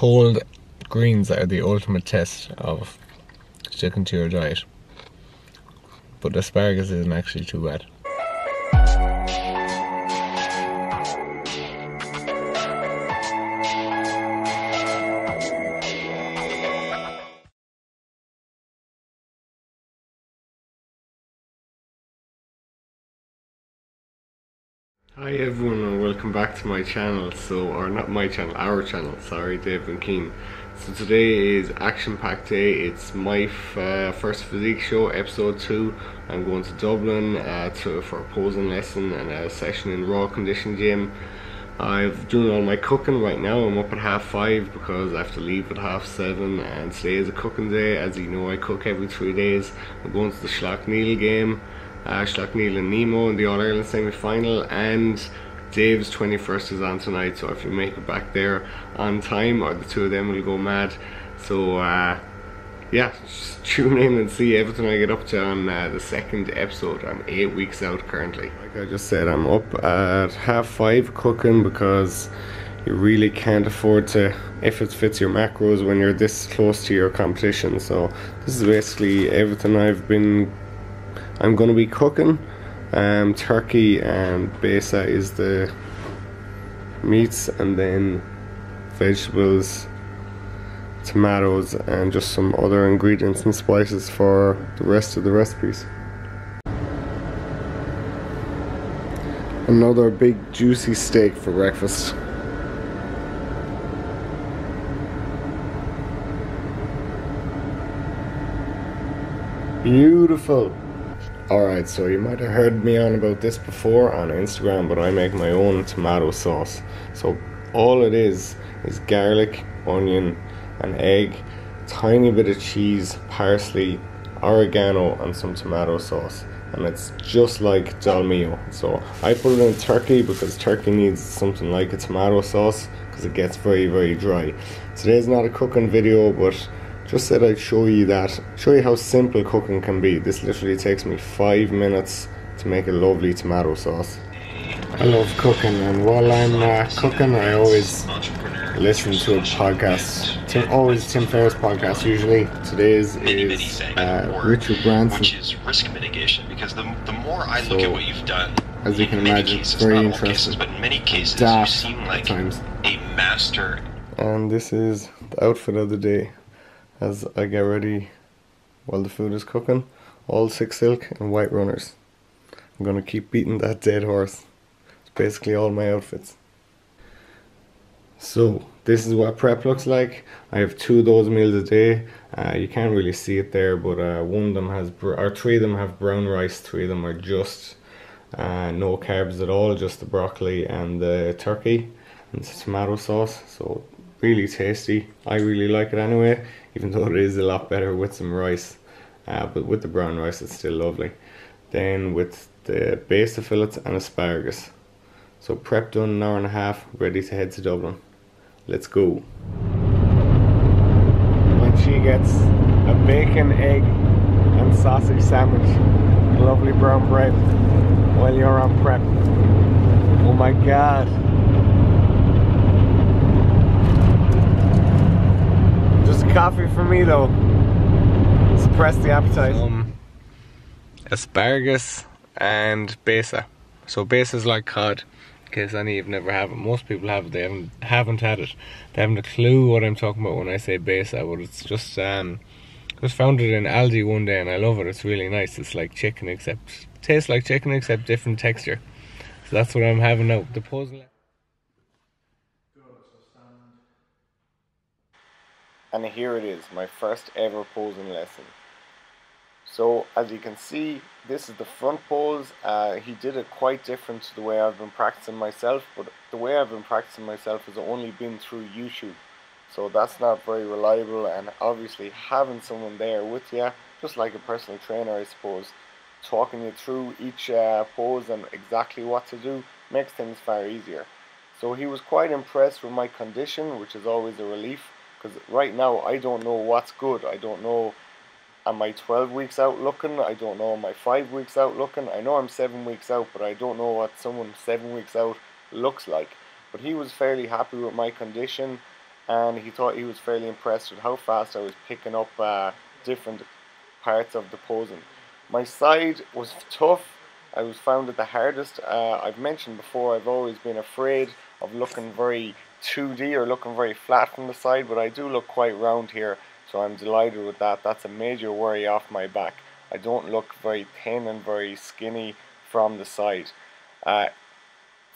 cold greens are the ultimate test of sticking to your diet. But asparagus isn't actually too bad. Hi everyone and welcome back to my channel. Or not my channel, our channel, sorry, Dave and Keen. So today is action-packed day. It's my first physique show, episode 2. I'm going to Dublin for a posing lesson and a session in raw condition gym. I've done all my cooking right now. I'm up at 5:30 because I have to leave at 7:30, and today is a cooking day. As you know, I cook every 3 days. I'm going to the Slaughtneil game. Slaughtneil and Nemo in the All-Ireland semi-final, and Dave's 21st is on tonight, so if you make it back there on time, or the two of them will go mad. So yeah, just tune in and see everything I get up to on the second episode. I'm 8 weeks out currently. Like I just said, I'm up at 5:30 cooking because you really can't afford to, if it fits your macros, when you're this close to your competition. So this is basically everything I'm going to be cooking. Turkey and besa is the meats, and then vegetables, tomatoes, and just some other ingredients and spices for the rest of the recipes. Another big juicy steak for breakfast. Beautiful. Alright, so you might have heard me on about this before on Instagram, but I make my own tomato sauce. So all it is garlic, onion, an egg, tiny bit of cheese, parsley, oregano, and some tomato sauce. And it's just like dolmio. So I put it in turkey because turkey needs something like a tomato sauce because it gets very, very dry. Today's not a cooking video, but just said I'd show you how simple cooking can be. This literally takes me 5 minutes to make a lovely tomato sauce. I love cooking, and while I'm cooking, I always listen to a podcast. Tim Ferriss podcast usually. Today's is Richard Branson. Which is risk mitigation, because the more I look at what you've done, as you can imagine, it's very interesting. Cases, but in many cases, you seem like a master. And this is the outfit of the day as I get ready while the food is cooking. All 6 silk and white runners. I'm gonna keep beating that dead horse. It's basically all my outfits. So this is what prep looks like. I have 2 of those meals a day. You can't really see it there, but one of them has, or 3 of them have brown rice. 3 of them are just no carbs at all, just the broccoli and the turkey and the tomato sauce. So really tasty. I really like it anyway, even though it is a lot better with some rice, but with the brown rice it's still lovely. Then with the besa fillets and asparagus. So prep done, an hour and a half, ready to head to Dublin. Let's go. When she gets a bacon, egg and sausage sandwich, lovely brown bread, while you're on prep. Oh my god. Coffee for me though. Suppress the appetite. Asparagus and besa. So besa is like cod, in case any of you never have it. Most people have it, they haven't had it. They haven't a clue what I'm talking about when I say besa, but it's just found it in Aldi one day and I love it. It's really nice. It's like chicken, except tastes like chicken except different texture. So that's what I'm having now. The posing. And here it is, my first ever posing lesson. So as you can see, this is the front pose. He did it quite different to the way I've been practicing myself, but the way I've been practicing myself has only been through YouTube. So that's not very reliable, and obviously having someone there with you, just like a personal trainer I suppose, talking you through each pose and exactly what to do, makes things far easier. So he was quite impressed with my condition, which is always a relief. Because right now I don't know what's good. I don't know, am I 12 weeks out looking? I don't know, am I 5 weeks out looking? I know I'm 7 weeks out, but I don't know what someone 7 weeks out looks like. But he was fairly happy with my condition. and he thought he was fairly impressed with how fast I was picking up different parts of the posing. My side was tough. I was found it the hardest. I've mentioned before, I've always been afraid of looking very 2D or looking very flat from the side, but I do look quite round here, so I'm delighted with that. That's a major worry off my back. I don't look very thin and very skinny from the side.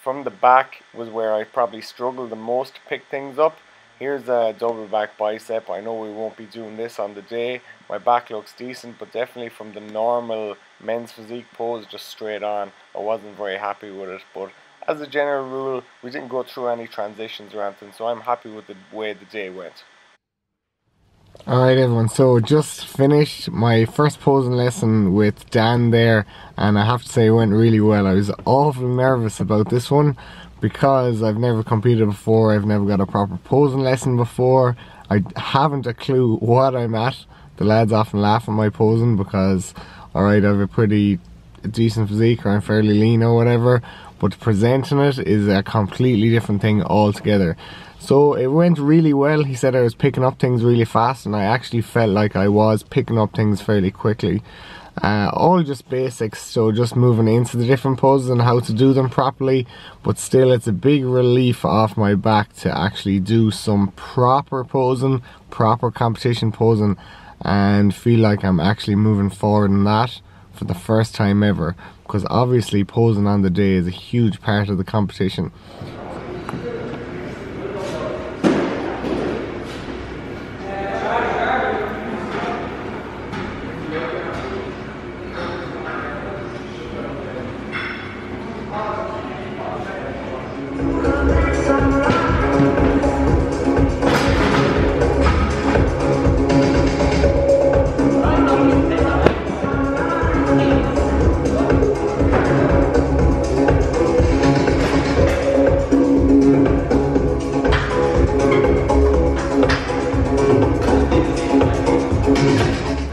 From the back was where I probably struggled the most to pick things up. Here's a double back bicep. I know we won't be doing this on the day. My back looks decent, but definitely from the normal men's physique pose, just straight on, I wasn't very happy with it. But as a general rule, we didn't go through any transitions or anything, so I'm happy with the way the day went. Alright everyone, so just finished my first posing lesson with Dan there, and I have to say it went really well. I was awfully nervous about this one because I've never competed before, I've never got a proper posing lesson before, I haven't a clue what I'm at. The lads often laugh at my posing because, alright, I have a pretty decent physique or I'm fairly lean or whatever, but presenting it is a completely different thing altogether. So it went really well. He said I was picking up things really fast, and I actually felt like I was picking up things fairly quickly. All just basics, so just moving into the different poses and how to do them properly, but still it's a big relief off my back to actually do some proper posing, proper competition posing, and feel like I'm actually moving forward in that for the first time ever, because obviously posing on the day is a huge part of the competition.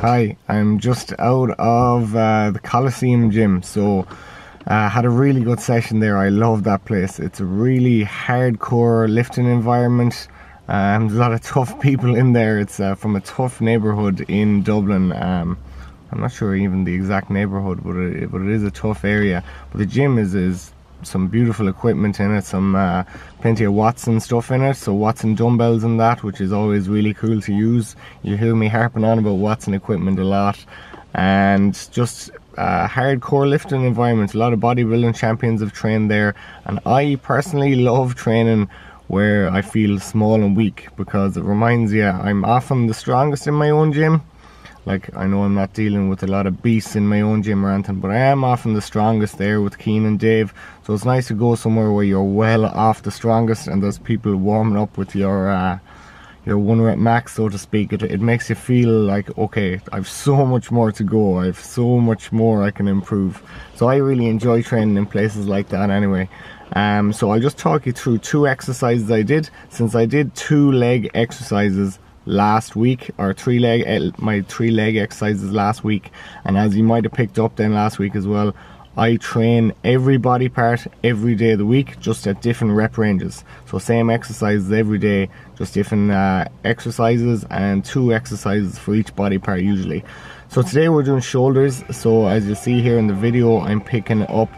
Hi, I'm just out of the Colosseum gym, so had a really good session there. I love that place. It's a really hardcore lifting environment. There's a lot of tough people in there. It's from a tough neighbourhood in Dublin. I'm not sure even the exact neighbourhood, but it is a tough area. But the gym is some beautiful equipment in it, some plenty of Watson stuff in it, so Watson dumbbells and that, which is always really cool to use. You hear me harping on about Watson equipment a lot, and just hardcore lifting environment. A lot of bodybuilding champions have trained there, and I personally love training where I feel small and weak, because it reminds you I'm often the strongest in my own gym. Like, I know I'm not dealing with a lot of beasts in my own gym or anything, but I am often the strongest there with Keen and Dave. So it's nice to go somewhere where you're well off the strongest and there's people warming up with your 1 rep max, so to speak. It makes you feel like, okay, I've so much more to go, I've so much more I can improve. So I really enjoy training in places like that anyway. So I'll just talk you through 2 exercises I did, since I did 2 leg exercises last week, or my 3 leg exercises last week, and as you might have picked up then last week as well, I train every body part every day of the week, just at different rep ranges. So same exercises every day, just different exercises, and 2 exercises for each body part usually. So today we're doing shoulders. So as you see here in the video, I'm picking up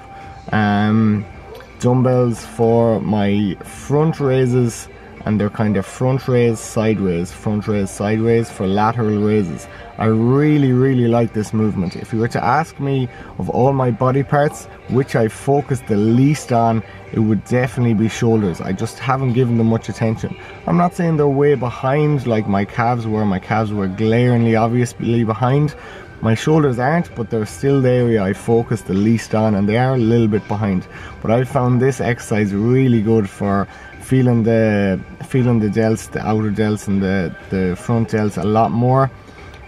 dumbbells for my front raises, and they're kind of front raise, side raise for lateral raises. I really like this movement. If you were to ask me of all my body parts which I focus the least on, it would definitely be shoulders. I just haven't given them much attention. I'm not saying they're way behind like my calves were glaringly obviously behind. My shoulders aren't, but they're still the area I focus the least on, and they are a little bit behind. But I found this exercise really good for feeling the delts, the outer delts and the front delts a lot more.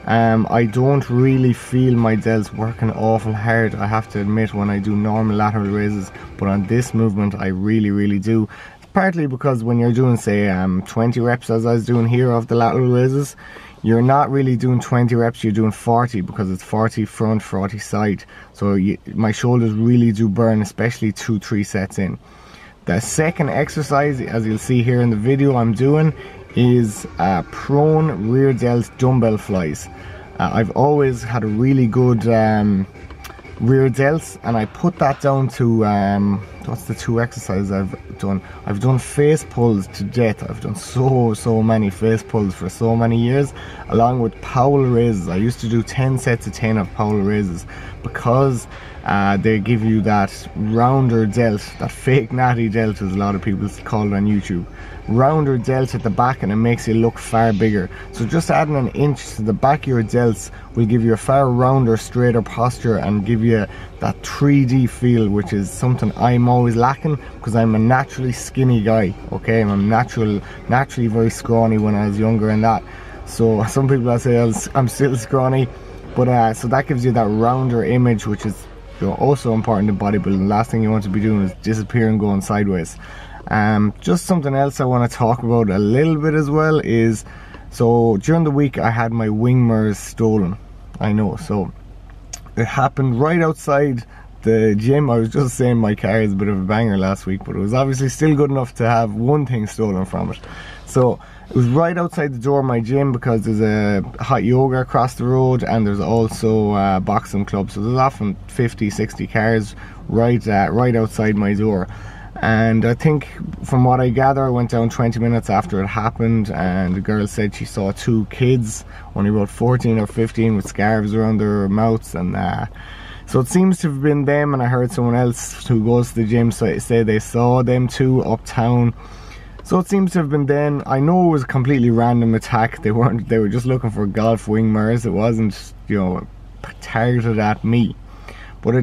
I don't really feel my delts working awful hard, I have to admit, when I do normal lateral raises, but on this movement I really do. It's partly because when you're doing, say, 20 reps as I was doing here of the lateral raises, you're not really doing 20 reps, you're doing 40, because it's 40 front, 40 side. So my shoulders really do burn, especially 2-3 sets in. The second exercise, as you'll see here in the video I'm doing, is prone rear delt dumbbell flies. I've always had a really good rear delts, and I put that down to what's the 2 exercises I've done? I've done face pulls to death. I've done so many face pulls for so many years, along with Powell raises. I used to do 10 sets of 10 of Powell raises because they give you that rounder delt, that fake natty delt as a lot of people call it on YouTube. Rounder delt at the back, and it makes you look far bigger. So just adding an inch to the back of your delts will give you a far rounder, straighter posture and give you that 3D feel, which is something I'm always lacking because I'm a naturally skinny guy. Okay, I'm naturally very scrawny when I was younger and that. So some people say I'm still scrawny, but so that gives you that rounder image, which is, you know, also important in bodybuilding. The last thing you want to be doing is disappearing, going sideways. Just something else I want to talk about a little bit as well is, so during the week I had my wing mirrors stolen. I know, so it happened right outside the gym. I was just saying my car is a bit of a banger last week, but it was obviously still good enough to have one thing stolen from it. So it was right outside the door of my gym, because there's a hot yoga across the road, and there's also a boxing club, so there's often 50-60 cars right outside my door. And I think from what I gather, I went down 20 minutes after it happened, and the girl said she saw 2 kids, only about 14 or 15, with scarves around their mouths, and so it seems to have been them. And I heard someone else who goes to the gym say they saw them 2 uptown. So it seems to have been them. I know it was a completely random attack. They were just looking for golf wing mirrors. It wasn't, you know, targeted at me. But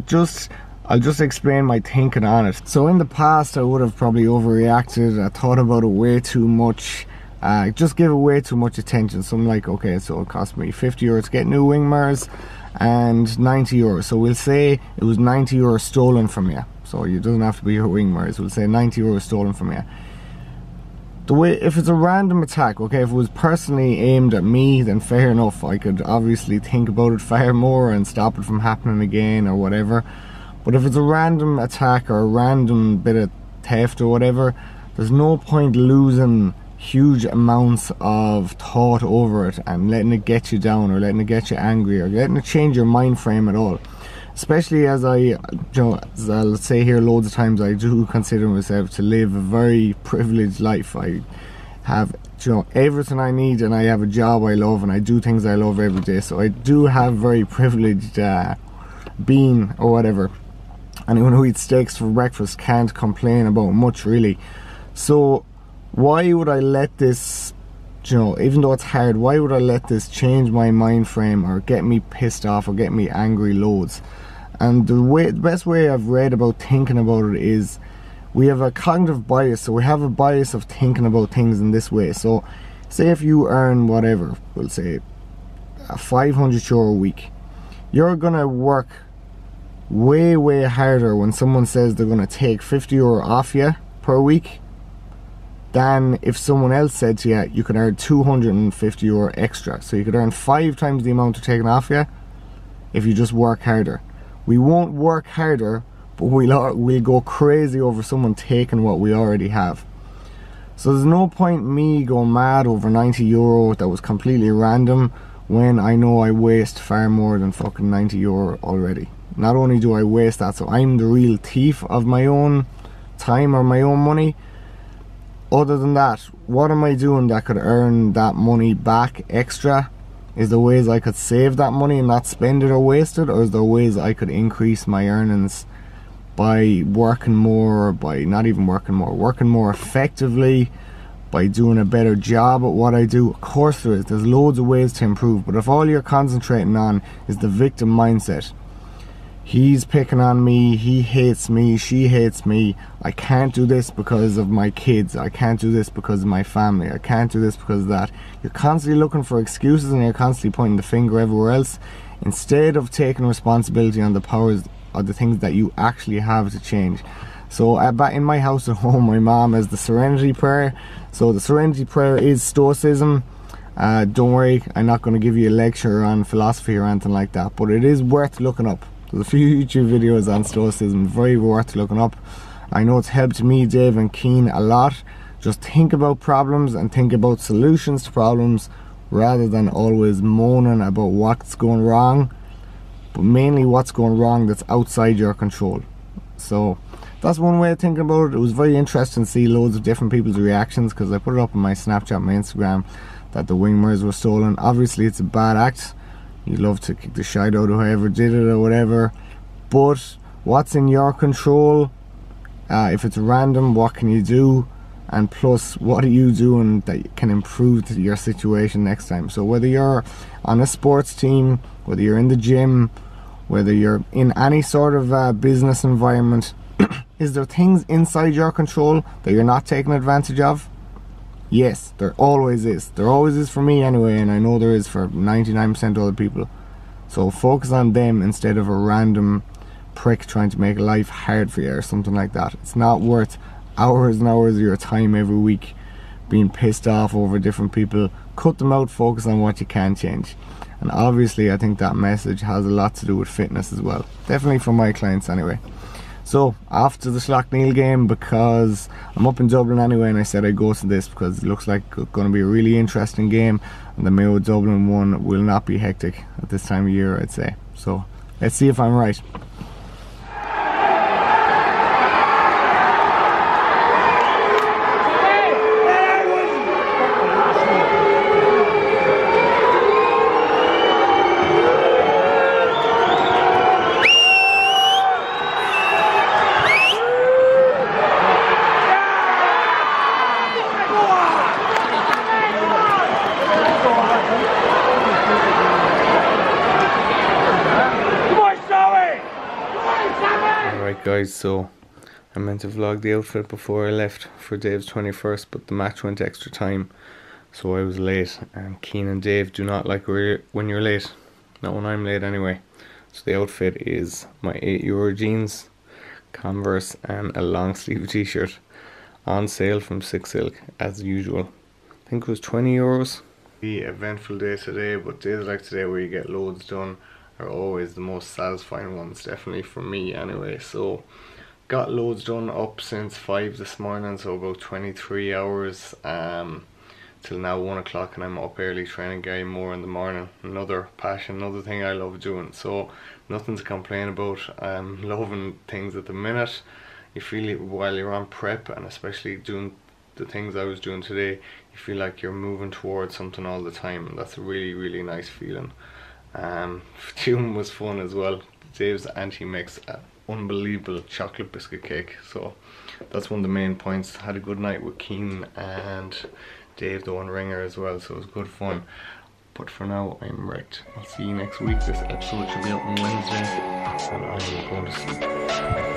I'll just explain my thinking on it. So in the past I would have probably overreacted. I thought about it way too much. Just gave it way too much attention. So I'm like, okay, so it cost me 50 euros to get new wing mirrors and 90 euros. So we'll say it was 90 euros stolen from you. So it doesn't have to be your wing mirrors. We'll say 90 euros stolen from you. If it's a random attack, okay, if it was personally aimed at me, then fair enough. I could obviously think about it far more and stop it from happening again or whatever. But if it's a random attack or a random bit of theft or whatever, there's no point losing huge amounts of thought over it and letting it get you down, or letting it get you angry, or letting it change your mind frame at all. Especially as as I'll say here loads of times, I do consider myself to live a very privileged life. I have, everything I need, and I have a job I love, and I do things I love every day. So I do have very privileged being or whatever. Anyone who eats steaks for breakfast can't complain about much, really. So why would I let this, even though it's hard, why would I let this change my mind frame or get me pissed off or get me angry loads? And the best way I've read about thinking about it is, we have a cognitive bias. So we have a bias of thinking about things in this way. So say if you earn whatever, we'll say €500 a week, you're gonna work way harder when someone says they're gonna take €50 off you per week than if someone else said to you, you can earn €250 extra. So you could earn 5 times the amount they're taking off you if you just work harder. We won't work harder, but we'll go crazy over someone taking what we already have. So there's no point me going mad over €90 that was completely random, when I know I waste far more than fucking €90 already. Not only do I waste that, so I'm the real thief of my own time or my own money. Other than that, what am I doing that could earn that money back extra? Is there ways I could save that money and not spend it or waste it? Or is there ways I could increase my earnings by working more, or by not even working more effectively, by doing a better job at what I do? Of course there is. There's loads of ways to improve. But if all you're concentrating on is the victim mindset, he's picking on me, he hates me, she hates me, I can't do this because of my kids, I can't do this because of my family, I can't do this because of that. You're constantly looking for excuses, and you're constantly pointing the finger everywhere else, instead of taking responsibility on the powers of the things that you actually have to change. So back in my house at home, my mom has the Serenity Prayer. So the Serenity Prayer is Stoicism. Don't worry, I'm not going to give you a lecture on philosophy or anything like that, but it is worth looking up. There's a few YouTube videos on Stoicism, very worth looking up. I know it's helped me, Dave and Keen, a lot, Just think about problems and think about solutions to problems, rather than always moaning about what's going wrong, but mainly what's going wrong that's outside your control. So that's one way of thinking about it. It was very interesting to see loads of different people's reactions, because I put it up on my Snapchat, my Instagram, that the wing mirrors were stolen. Obviously it's a bad act. You'd love to kick the shite out of whoever did it or whatever, but what's in your control? If it's random, what can you do? And plus, what are you doing that can improve your situation next time? So whether you're on a sports team, whether you're in the gym, whether you're in any sort of business environment, is there things inside your control that you're not taking advantage of? Yes, there always is. There always is for me anyway, and I know there is for 99% of other people. So focus on them instead of a random prick trying to make life hard for you or something like that. It's not worth hours and hours of your time every week being pissed off over different people. Cut them out, focus on what you can change. And obviously I think that message has a lot to do with fitness as well, definitely for my clients anyway. So after the Slaughtneil game, because I'm up in Dublin anyway, and I said I'd go to this because it looks like it's going to be a really interesting game, and the Mayo Dublin one will not be hectic at this time of year, I'd say. So let's see if I'm right. Guys, so I meant to vlog the outfit before I left for Dave's 21st, but the match went extra time, so I was late. And Keen and Dave do not like when you're late, not when I'm late anyway. So the outfit is my €8 jeans, Converse and a long sleeve t-shirt, on sale from Six Silk as usual. I think it was €20. The eventful day today, but days like today where you get loads done are always the most satisfying ones, definitely for me anyway. So got loads done up since 5 this morning, so about 23 hours till now 1 o'clock, and I'm up early training Gary more in the morning. Another passion, another thing I love doing, so nothing to complain about. I'm loving things at the minute. You feel it while you're on prep, and especially doing the things I was doing today, you feel like you're moving towards something all the time, and that's a really, really nice feeling. Tune was fun as well. Dave's auntie makes an unbelievable chocolate biscuit cake, so that's one of the main points. Had a good night with Keen and Dave, the one ringer, as well, so it was good fun. But for now, I'm wrecked. I'll see you next week. This episode should be out on Wednesday, and I'm going to sleep.